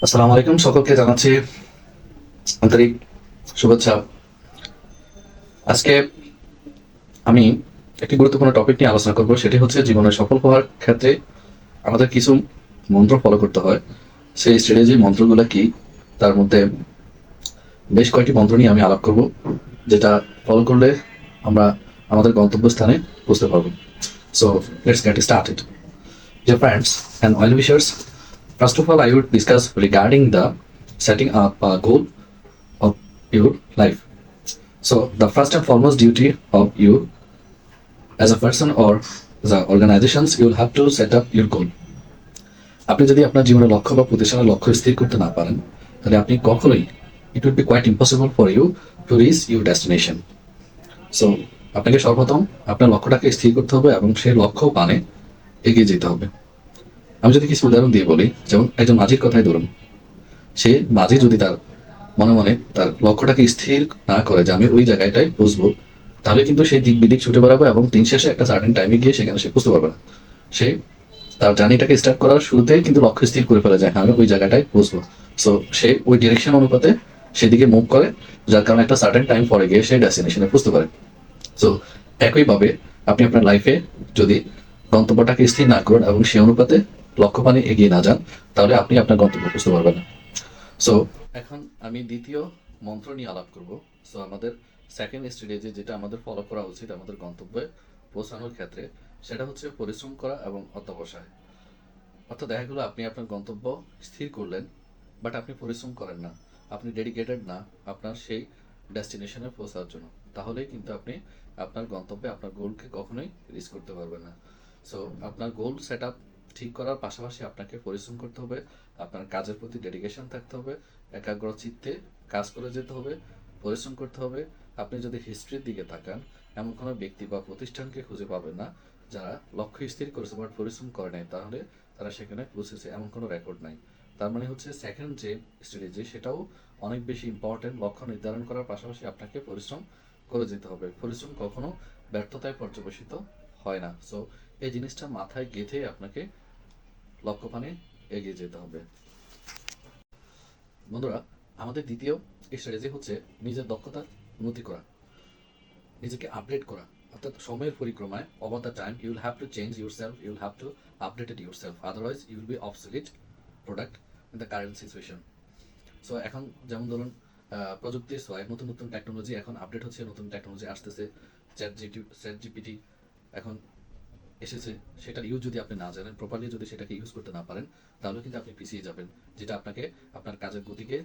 আসসালামু আলাইকুম, সকলকে জানাচ্ছি আন্তরিক শুভেচ্ছা। আজকে আমি একটি গুরুত্বপূর্ণ টপিক নিয়ে আলোচনা করব, সেটি হচ্ছে জীবনে সফল হওয়ার ক্ষেত্রে আমাদের কিছু মন্ত্র ফলো করতে হয়। সেই স্ট্র্যাটেজি মন্ত্রগুলো কি, তার মধ্যে বেশ কয়েকটি মন্ত্র নিয়ে আমি আলাপ করব, যেটা ফলো করলে আমরা আমাদের গন্তব্যস্থানে পৌঁছতে পারবো। So let's get started. Dear friends and well wishers, first of all, I would discuss regarding the setting up a goal of your life. So, the first and foremost duty of you as a person or the organizations, you will have to set up your goal. আপনি যদি আপনার জীবনের লক্ষ্য বা প্রতিষ্ঠানের লক্ষ্য স্থির করতে না পারেন, তাহলে আপনি কখনোই it would be quite impossible for you to reach your destination. So আপনাকে সর্বপ্রথম আপনার লক্ষ্যটাকে স্থির করতে হবে এবং সেই লক্ষ্য পানে এগিয়ে যেতে হবে। আমি যদি কিছু উদাহরণ দিয়ে বলি, যেমন একজন মাঝির কথাই ধরুন। সে মাঝি যদি তার মনে মনে তার লক্ষ্যটাকে স্থির না করে যে আমি ওই জায়গাটায় পৌঁছবো, তাহলে কিন্তু সে দিক বিদিক ছুটে বেড়াবে এবং দিন শেষে একটা সার্টেন টাইমে গিয়ে সেখানে সে বুঝতে পারবে না। সে তার জার্নিটাকে স্টার্ট করার শুরুতেই কিন্তু লক্ষ্য স্থির করে ফেলে যায়, হ্যাঁ আমি ওই জায়গাটায় পৌঁছবো। সো সে ওই ডিরেকশন অনুপাতে সেদিকে মুভ করে, যার কারণে একটা সার্টেন টাইম পরে গিয়ে সে ডেস্টিনেশনে বুঝতে পারে। সো একইভাবে আপনি আপনার লাইফে যদি গন্তব্যটাকে স্থির না করেন এবং সে অনুপাতে লক্ষ্যপানে এগিয়ে না যান, তাহলে আপনি আপনার গন্তব্য বুঝতে পারবেন না। সো এখন আমি দ্বিতীয় মন্ত্র নিয়ে আলাপ করব। সো আমাদের সেকেন্ড স্টেজে যেটা আমাদের ফলো করা উচিত আমাদের গন্তব্যে পৌঁছানোর ক্ষেত্রে, সেটা হচ্ছে পরিশ্রম করা এবং অধ্যবসায়। অর্থাৎ দেখা গেলো আপনি আপনার গন্তব্য স্থির করলেন, বাট আপনি পরিশ্রম করেন না, আপনি ডেডিকেটেড না আপনার সেই ডেস্টিনেশনে পৌঁছার জন্য, তাহলেই কিন্তু আপনি আপনার গন্তব্যে আপনার গোলকে কখনোই রিচ করতে পারবেন না। সো আপনার গোল সেট আপ ঠিক করার পাশাপাশি আপনাকে পরিশ্রম করতে হবে, আপনার কাজের প্রতি ডেডিকেশন থাকতে হবে, একাগ্র চিত্তে কাজ করে যেতে হবে, পরিশ্রম করতে হবে। আপনি যদি হিস্ট্রির দিকে তাকান, এমন কোনো ব্যক্তি বা প্রতিষ্ঠানকে খুঁজে পাবেন না যারা লক্ষ্য স্থির করেছে বাট পরিশ্রম করে নাই, তাহলে তারা সেখানে পৌঁছেছে এমন কোনো রেকর্ড নাই। তার মানে হচ্ছে সেকেন্ড যে স্ট্র্যাটেজি সেটাও অনেক বেশি ইম্পর্টেন্ট। লক্ষ্য নির্ধারণ করার পাশাপাশি আপনাকে পরিশ্রম করে যেতে হবে। পরিশ্রম কখনো ব্যর্থতায় পর্যবেসিত হয় না। সো এই জিনিসটা মাথায় গেঁথে আপনাকে লক্ষ্যপানে এগিয়ে যেতে হবে। বন্ধুরা, আমাদের দ্বিতীয় স্ট্র্যাটেজি হচ্ছে নিজের দক্ষতা উন্নতি করা, নিজেকে আপডেট করা। অর্থাৎ সময়ের পরিক্রমায় over the time you will have to change yourself, you will have to updated yourself, otherwise you will be obsolete product in the current situation. So এখন যেমন ধরুন প্রযুক্তির ছোঁয়ায় নতুন নতুন টেকনোলজি এখন আপডেট হচ্ছে, নতুন টেকনোলজি আসতেছে। চ্যাট জিপিটি এখন এসেছে, সেটার ইউজ যদি আপনি না জানেন, প্রপারলি যদি সেটাকে ইউজ করতে না পারেন, তাহলে কিন্তু আপনি পিছিয়ে যাবেন, যেটা আপনাকে আপনার কাজের গতিকে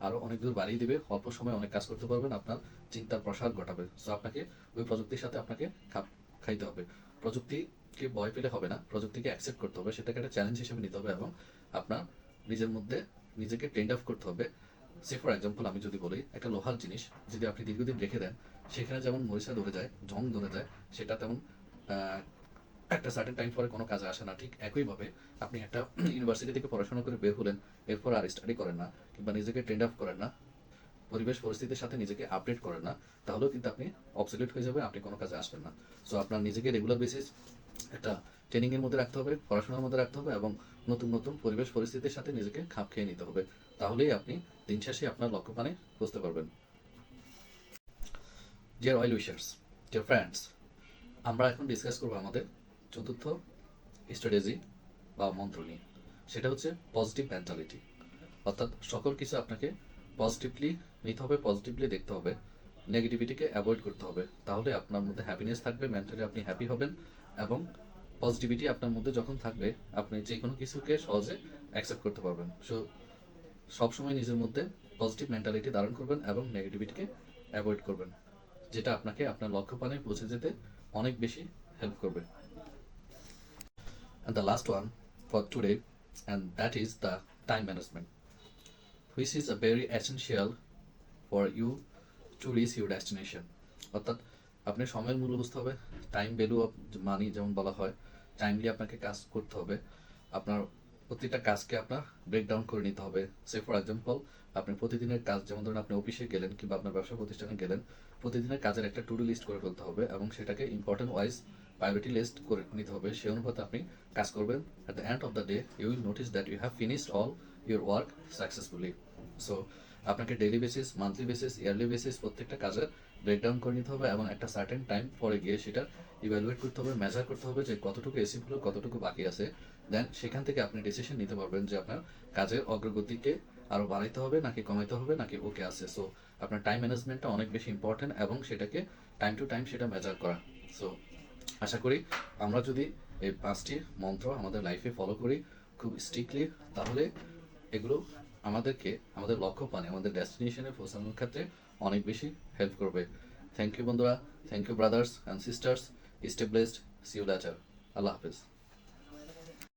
আরও অনেক দূর বাড়িয়ে দেবে, অল্প সময়ে অনেক কাজ করতে পারবেন, আপনার চিন্তার প্রসার ঘটাবে। সো আপনাকে ওই প্রযুক্তির সাথে আপনাকে খাপ খাইতে হবে। প্রযুক্তিকে ভয় পেলে হবে না, প্রযুক্তিকে অ্যাকসেপ্ট করতে হবে, সেটাকে একটা চ্যালেঞ্জ হিসেবে নিতে হবে এবং আপনার নিজের মধ্যে নিজেকে ট্রেন্ড আপ করতে হবে। সে ফর এক্সাম্পল আমি যদি বলি, একটা লোহার জিনিস যদি আপনি দীর্ঘদিন রেখে দেন, সেখানে যেমন মরিচা ধরে যায়, জং ধরে যায়, সেটা তেমন একটা সার্টেন টাইম পরে কোনো কাজে আসে না। ঠিক একইভাবে আপনি একটা ইউনিভার্সিটি থেকে পড়াশোনা করে বের হলেন, এরপর আর স্টাডি করেন না কিংবা নিজেকে ট্রেন্ড আপ করেন না, পরিবেশ পরিস্থিতির সাথে নিজেকে আপডেট করেন না, তাহলেও কিন্তু আপনি অবসলিউট হয়ে যাবে, আপনি কোনো কাজে আসবেন না। সো আপনার নিজেকে রেগুলার বেসিস একটা ট্রেনিংয়ের মধ্যে রাখতে হবে, পড়াশোনার মধ্যে রাখতে হবে এবং নতুন নতুন পরিবেশ পরিস্থিতির সাথে নিজেকে খাপ খেয়ে নিতে হবে, তাহলেই আপনি দিন শেষে আপনার লক্ষ্যপানে বুঝতে পারবেন। Dear well wishers, dear friends, আমরা এখন ডিসকাস করবো আমাদের চতুর্থ স্ট্র্যাটেজি বা মন্ত্র নিয়ে। সেটা হচ্ছে পজিটিভ মেন্টালিটি। অর্থাৎ সকল কিছু আপনাকে পজিটিভলি নিতে হবে, পজিটিভলি দেখতে হবে, নেগেটিভিটিকে অ্যাভয়েড করতে হবে, তাহলে আপনার মধ্যে হ্যাপিনেস থাকবে, মেন্টালি আপনি হ্যাপি হবেন এবং পজিটিভিটি আপনার মধ্যে যখন থাকবে আপনি যে কোনো কিছুকে সহজে অ্যাকসেপ্ট করতে পারবেন। সো সবসময় নিজের মধ্যে পজিটিভ মেন্টালিটি ধারণ করবেন এবং নেগেটিভিটিকে অ্যাভয়েড করবেন, যেটা আপনাকে আপনার লক্ষ্যপানে পৌঁছে যেতে অনেক বেশি হেল্প করবে। And the last one for today, and that is the time management, which is a very essential for you to reach your destination. অর্থাৎ আপনি সময়ের মূল্য বুঝতে হবে, টাইম ভ্যালু অফ মানি যেমন বলা হয়, টাইমলি আপনাকে কাজ করতে হবে, আপনার প্রতিটা কাজকে আপনার ব্রেকডাউন করে নিতে হবে। সে ফর এক্সাম্পল আপনি প্রতিদিনের কাজ, যেমন ধরুন আপনি অফিসে গেলেন কিংবা আপনার ব্যবসা প্রতিষ্ঠানে গেলেন, প্রতিদিনের কাজের একটা টু ডু লিস্ট করে ফেলতে হবে এবং সেটাকে ইম্পর্টেন্ট ওয়াইজ প্রায়োরিটি লিস্ট করে নিতে হবে। সেই অনুপাতে আপনি কাজ করবেন। At the end of the day you will notice that you have finished all your work successfully. So আপনাকে daily basis, monthly basis, yearly basis প্রত্যেকটা কাজের ব্রেকডাউন করে নিতে হবে এবং একটা সার্টেন টাইম পরে গিয়ে সেটা ইভ্যালুয়েট করতে হবে, মেজার করতে হবে যে কতটুকু এসিভ হলো, কতটুকু বাকি আছে। দেন সেখান থেকে আপনি ডিসিশন নিতে পারবেন যে আপনার কাজের অগ্রগতিকে আরও বাড়াইতে হবে নাকি কমাইতে হবে নাকি ওকে আছে। সো আপনার টাইম ম্যানেজমেন্টটা অনেক বেশি ইম্পর্টেন্ট এবং সেটাকে টাইম টু টাইম সেটা মেজার করা। সো আশা করি আমরা যদি এই 5টি মন্ত্র আমাদের লাইফে ফলো করি খুব স্ট্রিক্টলি, তাহলে এগুলো আমাদেরকে আমাদের লক্ষ্য পানে, আমাদের ডেস্টিনেশনে পৌঁছানোর ক্ষেত্রে অনেক বেশি হেল্প করবে। থ্যাংক ইউ বন্ধুরা, thank you brothers and sisters, stay blessed, see you later, আল্লাহ হাফেজ।